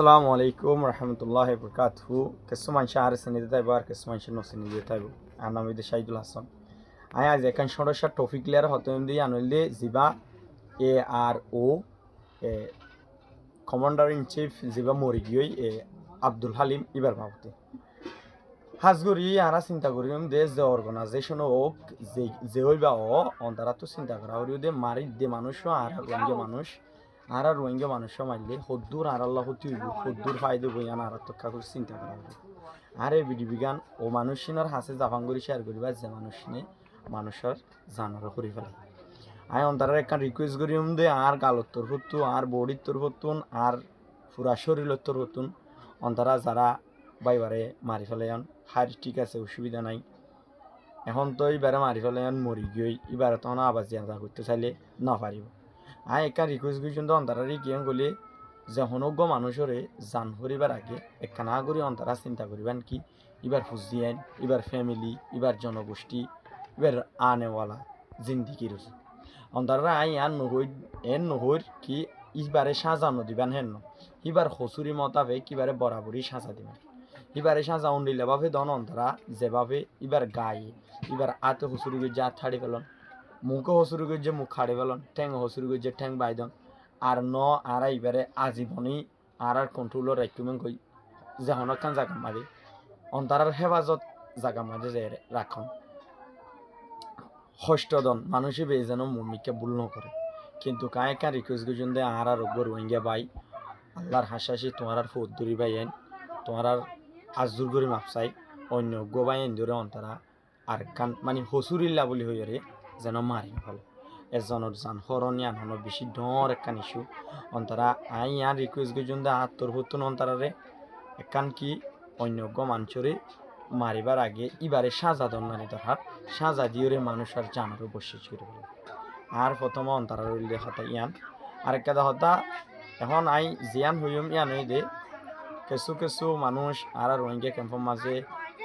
আসসালামু আলাইকুম রহমতুল্লাহ বরকাতহু কিছু মানুষ আর শ্রেণীতে থাকবো আর কিছু মানুষের নশ্রেণীতে থাকবো আর নাম হইতে শাহিদুল হাসান আমি আজ এখান সদস্য টপিক লিয়ার হতম দিয়ে আনলে জিবা ARO কমান্ডার ইন চিফ জিবা মরিগিয়ই আব্দুল হালিম ইবার ভাবতে হাজগরি আরা চিন্তা করি দেশ যে অর্গানাইজেশন হোক যে হইবা অন্তারা তো চিন্তা করা হরি দে মারি দে মানুষও আর রোহিঙ্গা মানুষ আর রোহিঙ্গা মানুষও মারলে হদ্দুর আর আল্লাহ হইব হদ্দুর ফায়দে বইয়ান আর তক্কা করে চিন্তা করা হবে আর এই বিধিবিজ্ঞান ও মানুষিনের হাসে জাফান করি শেয়ার করিবা যে মানুষ নিয়ে মানুষের জানার করি ফেলে আই অন্তারা একটা রিকোয়েস্ট করি দে আর গালত্তর হতুন আর বডিত্তর হতুন আর পুরা শরীরত্তর হতুন অন্তারা যারা বাইবারে মারি ফেলাইন হার ঠিক আছে অসুবিধা নাই এখন তো এবারে মারি ফেলাইন মরি গিয়ে এবারে তখন আবার জিয়াদা করতে চাইলে না পারিব একটা রিকোয়েস্ট করছেন তো অন্তারারি কিয়ং গলে যে হনজ্ঞ মানুষরে জান করিবার আগে একটা না করি অন্তারা চিন্তা করিবেন কি এবার ফুজিয়ান এবার ফ্যামিলি এবার জনগোষ্ঠী এবার আনেওয়ালা জিন্দিগির অন্তারা আই আর নহর কি ইবারে সাজানো দিবেন হেন এবার হসুরি মতাবে কিবারে বরাবরই সাজা দিবেন এবারে সাজা উন্ডিলে ভাবে দন অন্তরা যেভাবে এবার গায়ে এবার আতে হসুরি যা ছাড়ি ফেলন মুখে হসুরি যে মুখ খাড়ি ফেলন ঠ্যাং হসুরি যে ঠ্যাং বাইদন আর আর এবারে আজীবনই আর কন্ট্রোলর রাখবেন কই যে হনখান জাগা মারি অন্তরার হেফাজত জাগা মাঝে যে রাখন হষ্টদন মানুষে বে যেন মমিকে ভুল ন করে কিন্তু কায় কা রিকোয়েস্ট গুজন দে আর রোহিঙ্গা বাই আল্লাহর হাসাসি তোমার আর ফৌদ্দুরি বাই আইন তোমার আর আজুর করে মাপসাই অন্য গোবাই ধরে অন্তরা আর কান মানে হসুরিল্লা বলি হইরে যেন মারি ফেল এজনের জান হরণিয়ান হন বেশি ডর একখান ইস্যু অন্তরা আই আর রিকোয়েস্ট গুজন দে আত্মর হতুন অন্তরারে একান কি অন্যজ্ঞ মানুষরে মারিবার আগে এবারে সাজা দন্নারি দরকার সাজা দিয়ে মানুষ আর জানারও বসে করে ফেলে আর প্রথম অন্তরার উল্লেখ হতা ইয়ান আরেকটা হতা এখন আই জিয়ান হইম ইয়ান হই দে কিছু মানুষ আর রোহিঙ্গা ক্যাম্পের মাঝে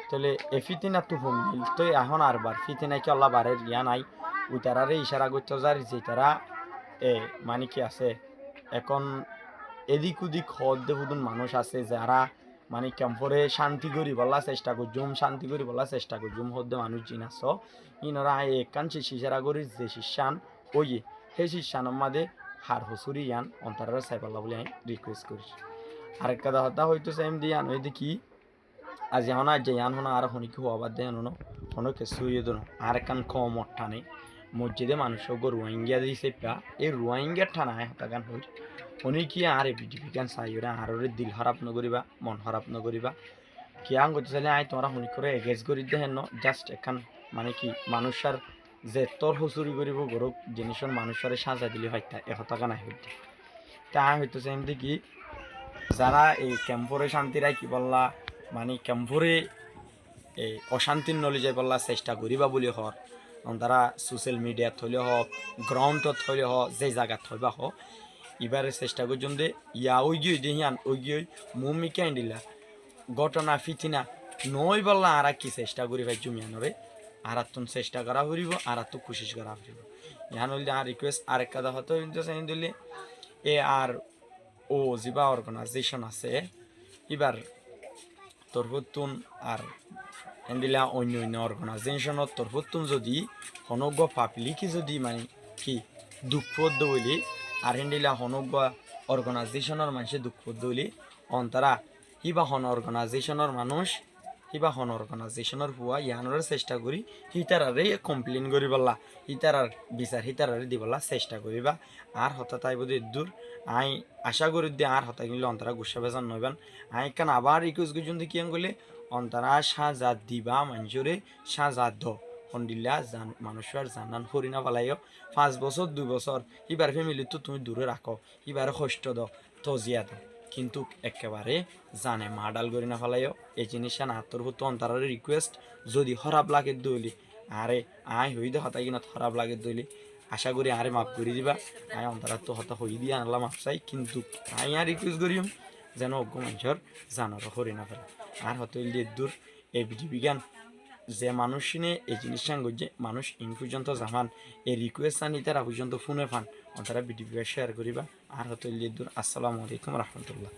তাহলে এফিতিনা তো মিল তো এখন আর বার ফিতিনা কি আল্লাহ বারের ইয়া নাই ওই তারারে ইশারা করতে যার যে তারা মানে কি আছে এখন এদিক ওদিক হদ্দে হুদুন মানুষ আছে যারা মানে ক্যাম্পরে শান্তি করি বলা চেষ্টা করছুম শান্তি করি বলা চেষ্টা করছুম হদ্দে মানুষ জিনাস ইনরা একাঞ্চি ইশারা করি যে শিষ্যান ওই সেই শিষ্যানের মাঝে হার হসুরি ইয়ান অন্তরার সাইপাল্লা বলে আমি রিকোয়েস্ট করি আরেকটা হতা হয়তো সেম দিয়ে আনো দেখি আজ এখন আজ যাই আনো আর হনিকে হওয়াবার দেয় আনো কোনো কিছু ইয়ে দো আর একখান কম অঠানে মসজিদে মানুষও রোহিঙ্গা দিয়েছে পা এই রোহিঙ্গার ঠানায় হতাকান হই উনি কি আর বিডিপিকান চাইরা আর দিল খারাপ নকরিবা মন খারাপ নকরিবা কি আং করতে চাইলে আই তোমরা শুনি করে এগেজ করি দেখেন জাস্ট এখন মানে কি মানুষের যে তোর হুচুরি করিব গরক জিনিসের মানুষের সাজা দিলে হয়তো এহতাকা নাই হইতে তা হইতো সেম দেখি যারা এই ক্যাম্পরে শান্তি রাখি বললা মানে ক্যাম্পরে এই অশান্তির নলে যাই বললা চেষ্টা করিবা বলি হর তারা সোশ্যাল মিডিয়াত হইলে হোক গ্রাউন্ডত হইলে হোক যে জায়গাত হইবা হোক এবারে চেষ্টা করছেন দে ইয়া ওই গিয়ে দেহিয়ান ওই গিয়ে মুমিকে আইডিলা ঘটনা ফিতিনা নই বললা আর কি চেষ্টা করি ভাই জমিয়ানরে আর তুন চেষ্টা করা ফুরিব আর তো কোশিশ করা ফুরিব ইহান হইলে আর রিকোয়েস্ট আর একটা হতো চাই দিলে আর ও জিবা অর্গানাইজেশন আছে এবার তরফতুন আর এন্ডিলা অন্য অর্গানাইজেশনত তরফতুন যদি হনজ্ঞ পাবলিকই যদি মানে কি দুঃখপদ্য বলি আর হেন্ডিলা হনজ্ঞ অর্গানাইজেশনের মানুষে দুঃখপদ্য বলি অন্তরা হিবা হন অর্গানাইজেশনের মানুষ হিবা হন অর্গানাইজেশনের হুয়া ইয়ানোর চেষ্টা করি হিতারারে কমপ্লেন করি বললা হিতারার বিচার হিতারারে দিবলা চেষ্টা করিবা আর হঠাৎ আইব দূর আই আশা করি দিয়ে আর হঠাৎ গেলে অন্তরা গুসা বেজান নইবেন আই কেন আবার রিকোয়েস্ট করছেন কি গেলে অন্তরা সাজা দিবা মানুষরে সাজা দ হন্ডিল্লা মানুষের জানান হরি না পালাইও 5 বছর 2 বছর এবার ফ্যামিলি তো তুমি দূরে রাখো এবারে কষ্ট দ তজিয়া দ কিন্তু একেবারে জানে মাডাল করি না ফেলাইও এই জিনিসটা না তোর হতো অন্তরার রিকোয়েস্ট যদি খারাপ লাগে দইলি আরে আই হই দে হতাই কিনা খারাপ লাগে দইলি আশা করি আরে মাফ করে দিবা আই অন্তরা তো হতা হই দিয়ে আনলাম মাফ চাই কিন্তু আই আর রিকোয়েস্ট করিম যেন অজ্ঞ মানুষের জানার হরি না ফেলে আর হতো দিয়ে দূর এই বিজ্ঞান যে মানুষ নিয়ে এই জিনিসটা করছে মানুষ ইন পর্যন্ত জামান এই রিকোয়েস্ট আনি তারা পর্যন্ত ফোনে ফান তারা ভিডিও শেয়ার করিবা আর হতো দূর আসসালামু আলাইকুম রহমতুল্লাহ।